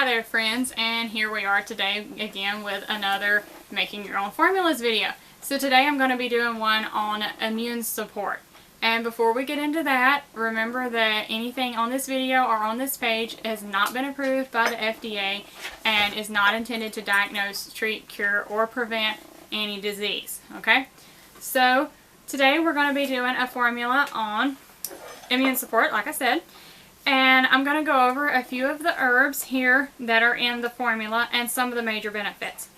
Hi there friends, and here we are today again with another making your own formulas video. So today I'm going to be doing one on immune support. And before we get into that, remember that anything on this video or on this page has not been approved by the FDA and is not intended to diagnose, treat, cure, or prevent any disease. Okay? So today we're going to be doing a formula on immune support, like I said. And I'm going to go over a few of the herbs here that are in the formula and some of the major benefits.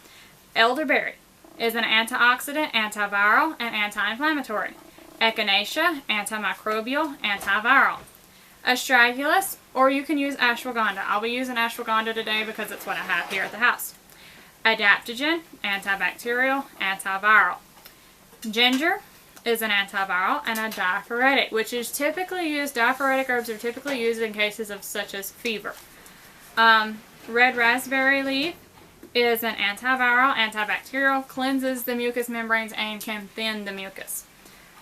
Elderberry is an antioxidant, antiviral, and anti-inflammatory. Echinacea, antimicrobial, antiviral. Astragalus, or you can use ashwagandha. I'll be using ashwagandha today because it's what I have here at the house. Adaptogen, antibacterial, antiviral. Ginger is an antiviral and a diaphoretic, which is typically used, diaphoretic herbs are typically used in cases of such as fever. Red raspberry leaf is an antiviral, antibacterial, cleanses the mucous membranes and can thin the mucus.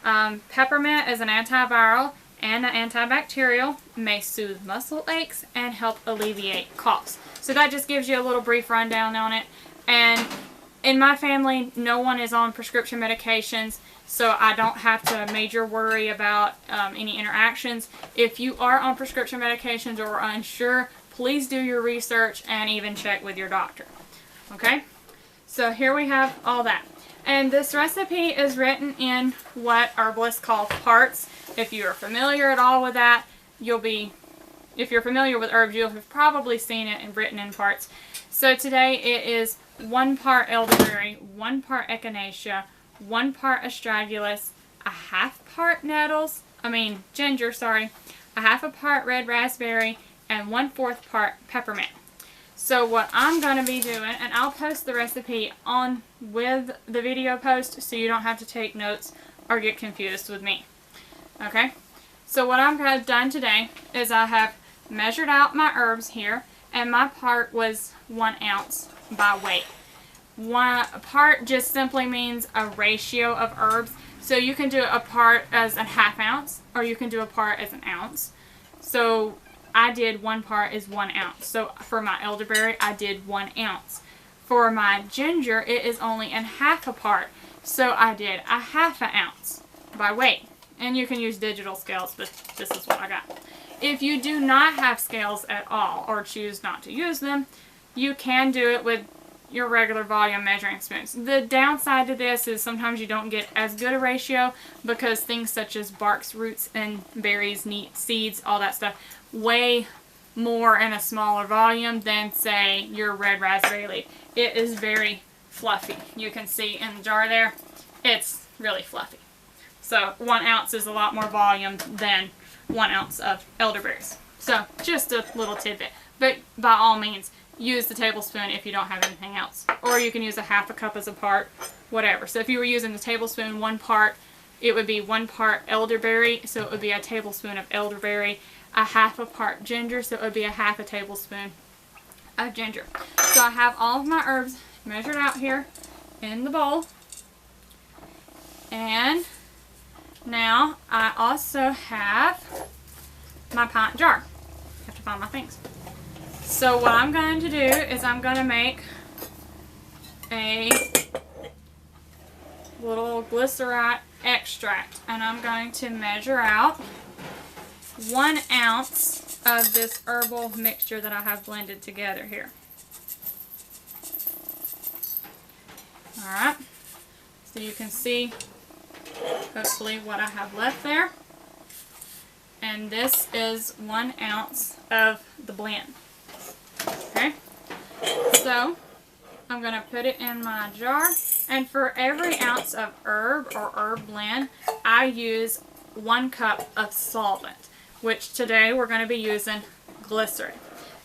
Peppermint is an antiviral and an antibacterial, may soothe muscle aches and help alleviate coughs. So that just gives you a little brief rundown on it. And in my family, no one is on prescription medications, so I don't have to major worry about any interactions. If you are on prescription medications or are unsure, please do your research and even check with your doctor. Okay? So here we have all that. And this recipe is written in what herbalists call parts. If you are familiar at all with that, if you're familiar with herbs, you'll have probably seen it and written in parts. So today it is 1 part elderberry, 1 part echinacea, 1 part astragalus, a half part ginger, a half a part red raspberry, and 1/4 part peppermint. So what I'm going to be doing, and I'll post the recipe on with the video post so you don't have to take notes or get confused with me. Okay? So what I've done today is I have measured out my herbs here, and my part was 1 ounce by weight. 1 part just simply means a ratio of herbs. So you can do a part as a ½ ounce, or you can do a part as an ounce. So I did 1 part is 1 ounce. So for my elderberry, I did 1 ounce. For my ginger, it is only a half a part. So I did a ½ ounce by weight. And you can use digital scales, but this is what I got. If you do not have scales at all, or choose not to use them, you can do it with your regular volume measuring spoons. The downside to this is sometimes you don't get as good a ratio because things such as barks, roots, and berries, seeds, all that stuff, weigh more in a smaller volume than, say, your red raspberry leaf. It is very fluffy. You can see in the jar there, it's really fluffy. So 1 ounce is a lot more volume than 1 ounce of elderberries. So just a little tidbit. But by all means, use the tablespoon if you don't have anything else. Or you can use a ½ a cup as a part, whatever. So if you were using the tablespoon 1 part, it would be 1 part elderberry, so it would be a tablespoon of elderberry, a ½ a part ginger, so it would be a ½ a tablespoon of ginger. So I have all of my herbs measured out here in the bowl. And now I also have my pint jar. I have to find my things. So what I'm going to do is I'm going to make a little glycerite extract, and I'm going to measure out 1 ounce of this herbal mixture that I have blended together here. Alright, so you can see hopefully what I have left there. And this is 1 ounce of the blend. Okay, so I'm going to put it in my jar, and for every ounce of herb or herb blend, I use 1 cup of solvent, which today we're going to be using glycerin.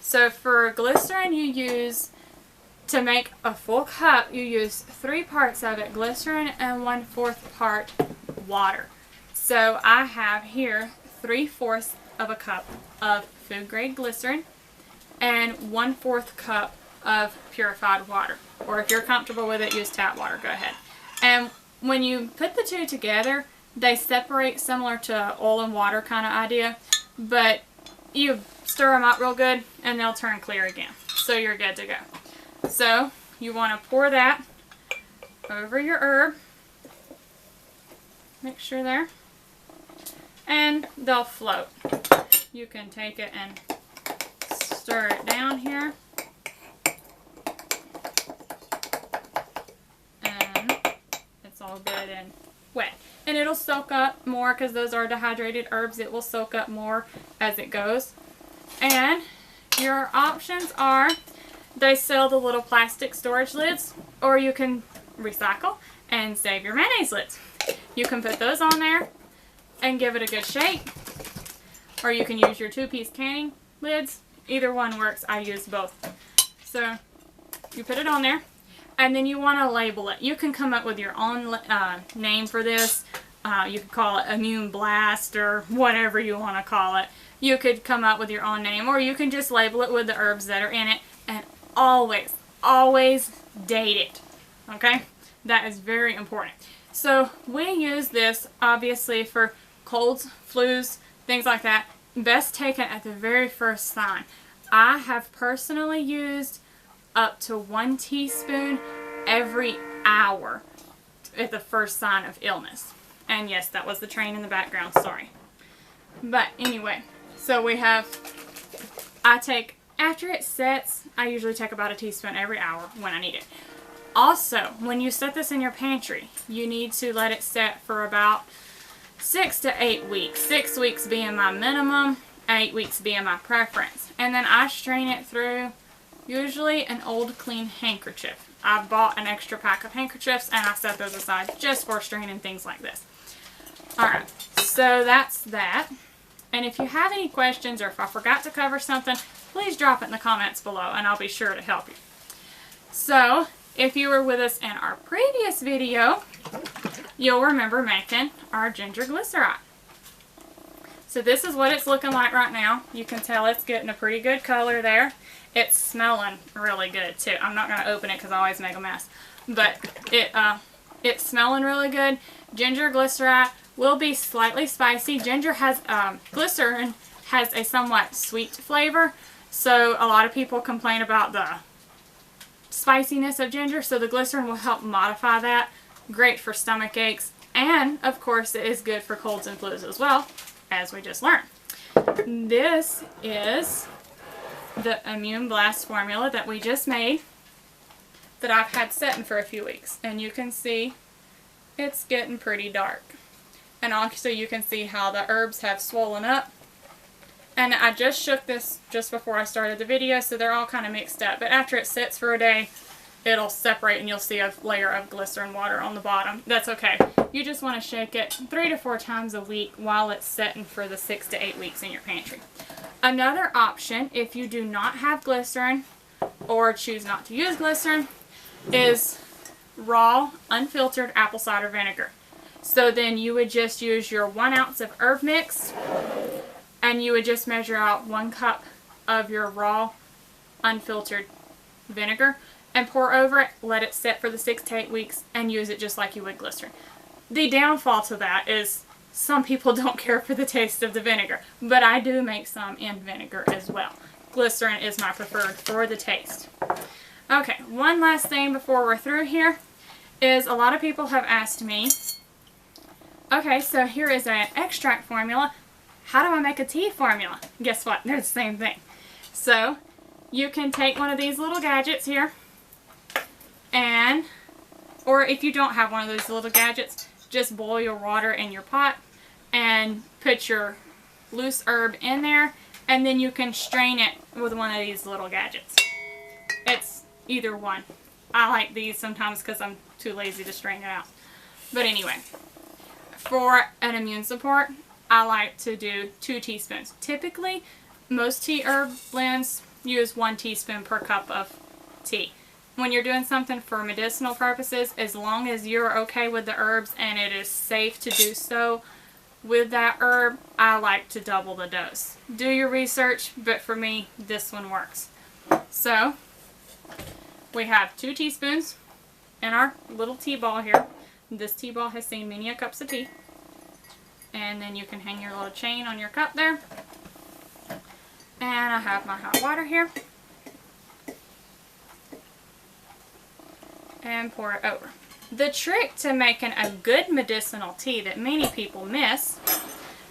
So for glycerin, to make a full cup, you use 3 parts of it glycerin and 1/4 part water. So I have here 3/4 of a cup of food grade glycerin and 1/4 cup of purified water. Or if you're comfortable with it, use tap water, go ahead. And when you put the two together, they separate similar to oil and water kind of idea, but you stir them up real good and they'll turn clear again. So you're good to go. So you want to pour that over your herb. Make sure there. And they'll float. You can take it and stir it down here. And it's all good and wet. And it'll soak up more because those are dehydrated herbs. It will soak up more as it goes. And your options are, they sell the little plastic storage lids, or you can recycle and save your mayonnaise lids. You can put those on there and give it a good shake, or you can use your 2-piece canning lids. Either one works. I use both. So you put it on there, and then you want to label it. You can come up with your own name for this. You could call it Immune Blast or whatever you want to call it. You could come up with your own name, or you can just label it with the herbs that are in it, and always, always date it. Okay? That is very important. So we use this obviously for colds, flus, things like that. Best taken at the very first sign. I have personally used up to 1 teaspoon every hour at the first sign of illness. And yes, that was the train in the background, sorry. But anyway, so we have, after it sets, I usually take about 1 teaspoon every hour when I need it. Also, when you set this in your pantry, you need to let it set for about 6 to 8 weeks. 6 weeks being my minimum, 8 weeks being my preference. And then I strain it through usually an old clean handkerchief. I bought an extra pack of handkerchiefs and I set those aside just for straining things like this. Alright, so that's that. And if you have any questions or if I forgot to cover something, please drop it in the comments below and I'll be sure to help you. So, if you were with us in our previous video, you'll remember making our ginger glycerine. So this is what it's looking like right now. You can tell it's getting a pretty good color there. It's smelling really good too. I'm not going to open it because I always make a mess. But it's smelling really good. Ginger glycerine will be slightly spicy. Ginger has, glycerin has a somewhat sweet flavor. So a lot of people complain about the spiciness of ginger, so the glycerin will help modify that. Great for stomach aches, and of course it is good for colds and flus as well, as we just learned. This is the Immune Blast formula that we just made that I've had setting for a few weeks, and you can see it's getting pretty dark. And also you can see how the herbs have swollen up. And I just shook this just before I started the video, so they're all kind of mixed up. But after it sits for a day, it'll separate and you'll see a layer of glycerin water on the bottom. That's okay. You just want to shake it 3 to 4 times a week while it's setting for the 6 to 8 weeks in your pantry. Another option, if you do not have glycerin or choose not to use glycerin, is raw, unfiltered apple cider vinegar. So then you would just use your 1 ounce of herb mix, and you would just measure out 1 cup of your raw, unfiltered vinegar and pour over it, let it set for the 6 to 8 weeks, and use it just like you would glycerin. The downfall to that is some people don't care for the taste of the vinegar, but I do make some in vinegar as well. Glycerin is my preferred for the taste. Okay, one last thing before we're through here is a lot of people have asked me, okay, so here is an extract formula. How do I make a tea formula? Guess what? They're the same thing. So, you can take one of these little gadgets here, and, or if you don't have one of those little gadgets, just boil your water in your pot and put your loose herb in there, and then you can strain it with one of these little gadgets. It's either one. I like these sometimes because I'm too lazy to strain it out. But anyway, for an immune support, I like to do 2 teaspoons. Typically, most tea herb blends use 1 teaspoon per cup of tea. When you're doing something for medicinal purposes, as long as you're okay with the herbs and it is safe to do so with that herb, I like to double the dose. Do your research, but for me, this one works. So, we have 2 teaspoons in our little tea ball here. This tea ball has seen many a cups of tea. And then you can hang your little chain on your cup there. And I have my hot water here. and pour it over. The trick to making a good medicinal tea that many people miss,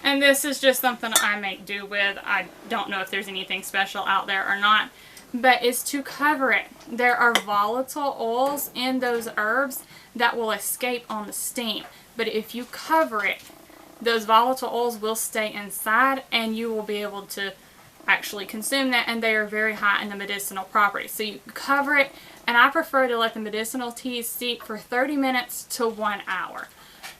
and this is just something I make do with, I don't know if there's anything special out there or not, but is to cover it. There are volatile oils in those herbs that will escape on the steam, but if you cover it, those volatile oils will stay inside and you will be able to actually consume that, and they are very high in the medicinal properties. So you cover it, and I prefer to let the medicinal teas steep for 30 minutes to 1 hour.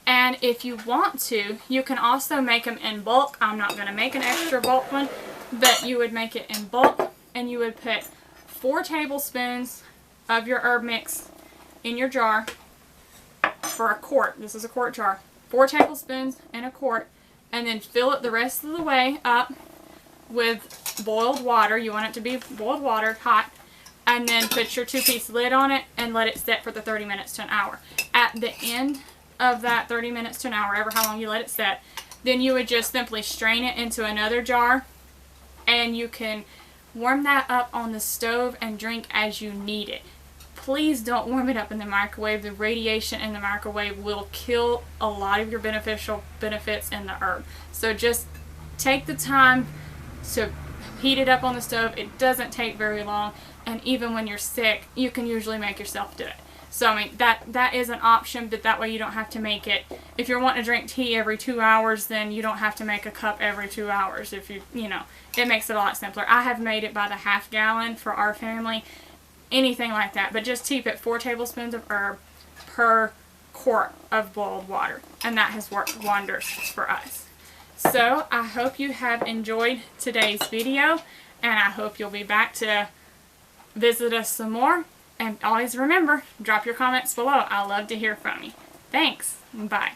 And if you want to, you can also make them in bulk. I'm not going to make an extra bulk one, but you would make it in bulk, and you would put 4 tablespoons of your herb mix in your jar for a quart. This is a quart jar. 4 tablespoons in a quart, and then fill it the rest of the way up with boiled water. You want it to be boiled water, hot, and then put your 2-piece lid on it and let it set for the 30 minutes to an hour. At the end of that 30 minutes to an hour, ever how long you let it set, then you would just simply strain it into another jar, and you can warm that up on the stove and drink as you need it. Please don't warm it up in the microwave. The radiation in the microwave will kill a lot of your beneficial benefits in the herb. So just take the time to heat it up on the stove. It doesn't take very long, and even when you're sick, you can usually make yourself do it. So I mean, that is an option, but that way you don't have to make it. If you're wanting to drink tea every 2 hours, then you don't have to make a cup every 2 hours. If you know, it makes it a lot simpler. I have made it by the half gallon for our family, anything like that, but just keep it 4 tablespoons of herb per quart of boiled water, and that has worked wonders for us. So I hope you have enjoyed today's video, and I hope you'll be back to visit us some more. And always remember, drop your comments below. I love to hear from you. Thanks. Bye.